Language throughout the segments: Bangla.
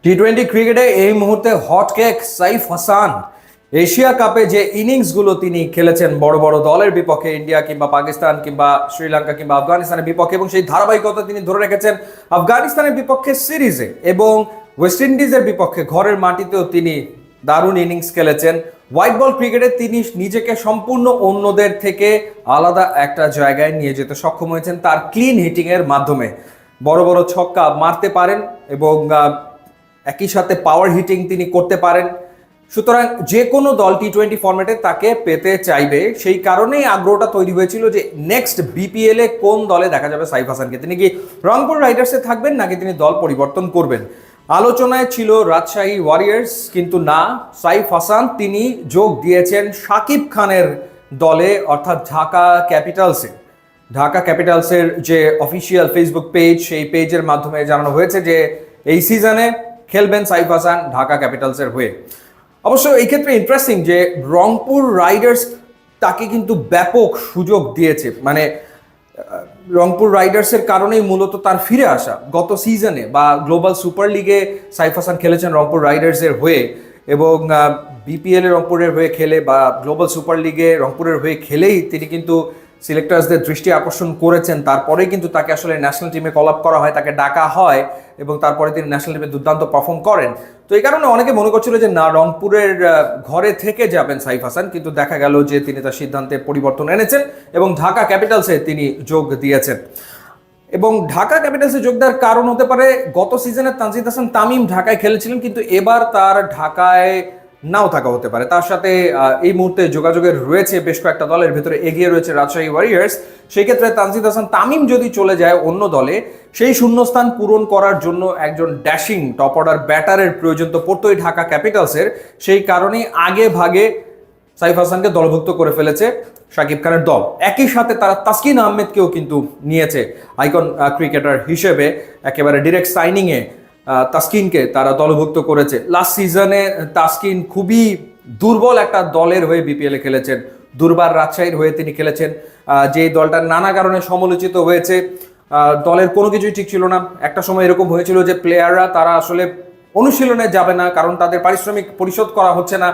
টি-20 ক্রিকেটে এই মুহূর্তে hot cake Saif Hasan. Asia কাপে যে ইনিংসগুলো তিনি খেলেছেন বড় বড় দলের বিপক্ষে, ইন্ডিয়া কিংবা পাকিস্তান কিংবা শ্রীলঙ্কা কিংবা আফগানিস্তানের বিপক্ষে, এবং সেই ধারাবাহিকতা তিনি ধরে রেখেছেন আফগানিস্তানের বিপক্ষে সিরিজে এবং ওয়েস্ট ইন্ডিজের বিপক্ষে ঘরের মাটিতেও তিনি দারুণ ইনিংস খেলেছেন। হোয়াইট বল ক্রিকেটে তিনি নিজেকে সম্পূর্ণ অন্যদের থেকে আলাদা একটা জায়গায় নিয়ে যেতে সক্ষম হয়েছেন তার ক্লিন হিটিং এর মাধ্যমে। বড় বড় ছক্কা মারতে পারেন এবং একই সাথে পাওয়ার হিটিং তিনি করতে পারেন। সুতরাং যে কোনো দল টি-20 ফরম্যাটে তাকে পেতে চাইবে, সেই কারণেই আগ্রহটা তৈরি হয়েছিল যে নেক্সট বিপিএল এ কোন দলে দেখা যাবে সাইফ হাসানকে। তিনি কি রংপুর রাইডার্সে থাকবেন নাকি তিনি দল পরিবর্তন করবেন? আলোচনায় ছিল রাজশাহী ওয়ারিয়র্স, কিন্তু না, সাইফ হাসান তিনি যোগ দিয়েছেন শাকিব খানের দলে, অর্থাৎ ঢাকা ক্যাপিটালসে। ঢাকা ক্যাপিটালসের যে অফিসিয়াল ফেসবুক পেজ, সেই পেজের মাধ্যমে জানানো হয়েছে যে এই সিজনে খেলবেন সাইফ হাসান ঢাকা ক্যাপিটালসের হয়ে। অবশ্য এই ক্ষেত্রে ইন্টারেস্টিং যে রংপুর রাইডার্স তাকে কিন্তু ব্যাপক সুযোগ দিয়েছে, মানে রংপুর রাইডার্সের কারণেই মূলত তার ফিরে আসা। গত সিজনে বা গ্লোবাল সুপার লিগে সাইফ হাসান খেলেছেন রংপুর রাইডার্সের হয়ে, এবং বিপিএল এ রংপুরের হয়ে খেলে বা গ্লোবাল সুপার লিগে রংপুরের হয়ে খেলেই তিনি কিন্তু সিলেক্টার্সদের দৃষ্টি আকর্ষণ করেছেন। তারপরে কিন্তু তাকে আসলে ন্যাশনাল টিমে কল আপ করা হয়, তাকে ডাকা হয় এবং তারপরে তিনি ন্যাশনাল টিমে দুর্দান্ত পারফর্ম করেন। তো এই কারণে অনেকে মনে করছিল যে না, রংপুরের ঘরে থেকে যাবেন সাইফ হাসান, কিন্তু দেখা গেল যে তিনি তার সিদ্ধান্তে পরিবর্তন এনেছেন এবং ঢাকা ক্যাপিটালসে তিনি যোগ দিয়েছেন। এবং ঢাকা ক্যাপিটালসে যোগ দেওয়ার কারণ হতে পারে গত সিজনে তানজিদ হাসান তামিম ঢাকায় খেলেছিলেন, কিন্তু এবার তার ঢাকায় নাও থাকা হতে পারে। তার সাথে এই মুহূর্তে যোগাযোগের রয়েছে বেশ কয়েকটা দলের ভেতরে এগিয়ে রয়েছে রাজশাহী ওয়ারিয়র্স। সেই ক্ষেত্রে তানজিদ হাসান তামিম যদি চলে যায় অন্য দলে, সেই শূন্যস্থান পূরণ করার জন্য একজন ড্যাশিং টপ অর্ডার ব্যাটারের প্রয়োজন তো পড়তোই ঢাকা ক্যাপিটালসের। সেই কারণেই আগে ভাগে সাইফ হাসানকে দলভুক্ত করে ফেলেছে শাকিব খানের দল। একই সাথে তারা তাসকিন আহমেদকেও কিন্তু নিয়েছে আইকন ক্রিকেটার হিসেবে, একেবারে ডিরেক্ট সাইনিংয়ে তাসকিনকে তারা দলভুক্ত করেছে। লাস্ট সিজনে তাসকিন খুবই দুর্বল একটা দলের হয়ে বিপিএলে খেলেছেন, দুর্বার রাজশাহীর হয়ে তিনি খেলেছেন, যে দলটা নানা কারণে সমালোচিত হয়েছে। দলের কোনো কিছুই ঠিক ছিল না। একটা সময় এরকম হয়েছিল যে প্লেয়াররা তারা আসলে অনুশীলনে যাবে না, কারণ তাদের পারিশ্রমিক পরিশোধ করা হচ্ছে না,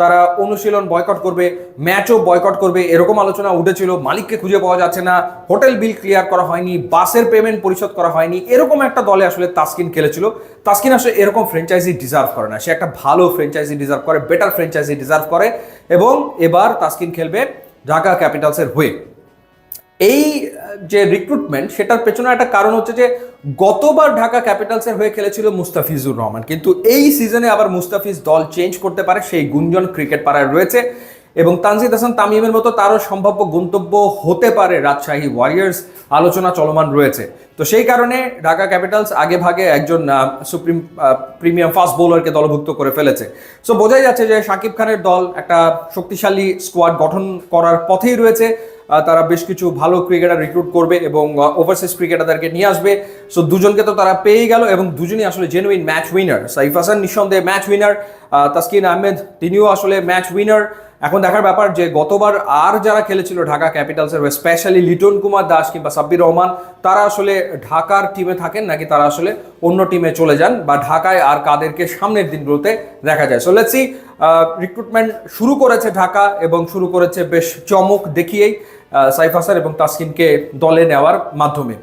তারা অনুশীলন বয়কট করবে, ম্যাচও বয়কট করবে, এরকম আলোচনা উঠেছিল। মালিককে খুঁজে পাওয়া যাচ্ছে না, হোটেল বিল ক্লিয়ার করা হয়নি, বাসের পেমেন্ট পরিশোধ করা হয়নি, এরকম একটা দলে আসলে তাসকিন খেলেছিল। তাসকিন আসলে এরকম ফ্র্যাঞ্চাইজি ডিজার্ভ করে না, সে একটা ভালো ফ্র্যাঞ্চাইজি ডিজার্ভ করে, বেটার ফ্র্যাঞ্চাইজি ডিজার্ভ করে, এবং এবার তাসকিন খেলবে ঢাকা ক্যাপিটালসের হয়ে। এই যে রিক্রুটমেন্ট, সেটার পেছনে একটা কারণ হচ্ছে যে গতবার ঢাকা ক্যাপিটালসের হয়ে খেলেছিল মুস্তাফিজুর রহমান, কিন্তু এই সিজনে আবার মুস্তাফিজ দল চেঞ্জ করতে পারে সেই গুঞ্জন ক্রিকেট পাড়ায় রয়েছে, এবং তানজিদ হাসান তামিমের মতো তারও সম্ভাব্য গন্তব্য হতে পারে রাজশাহী ওয়ারিয়র্স, আলোচনা চলমান রয়েছে। তো সেই কারণে ঢাকা ক্যাপিটালস আগে ভাগে একজন প্রিমিয়াম ফাস্ট বোলারকে দলভুক্ত করে ফেলেছে। সো বোঝাই যাচ্ছে যে শাকিব খানের দল একটা শক্তিশালী স্কোয়াড গঠন করার পথেই রয়েছে। তারা বেশ কিছু ভালো ক্রিকেটার রিক্রুট করবে এবং ওভারসিজ ক্রিকেটারদেরকে নিয়ে আসবে। সো দুজনকে তো তারা পেয়ে গেল, এবং দুজনই আসলে genuine match winner. Saif Hasan নিঃসন্দেহে ম্যাচ উইনার, তাসকিন আহমেদ তিনিও আসলে ম্যাচ উইনার। এখন দেখার ব্যাপার যে গতবার আর যারা খেলেছিল ঢাকা ক্যাপিটালসের, স্পেশালি লিটন কুমার দাস কিংবা সাব্বির রহমান, তারা আসলে ঢাকার টিমে থাকেন নাকি তারা আসলে অন্য টিমে চলে যান, বা ঢাকায় আর কাদেরকে সামনের দিনগুলোতে দেখা যায়। সো লেটস সি, রিক্রুটমেন্ট শুরু করেছে ঢাকা, এবং শুরু করেছে বেশ চমক দেখিয়েই সাইফ হাসান এবং তাসকিনকে দলে নেওয়ার মাধ্যমে।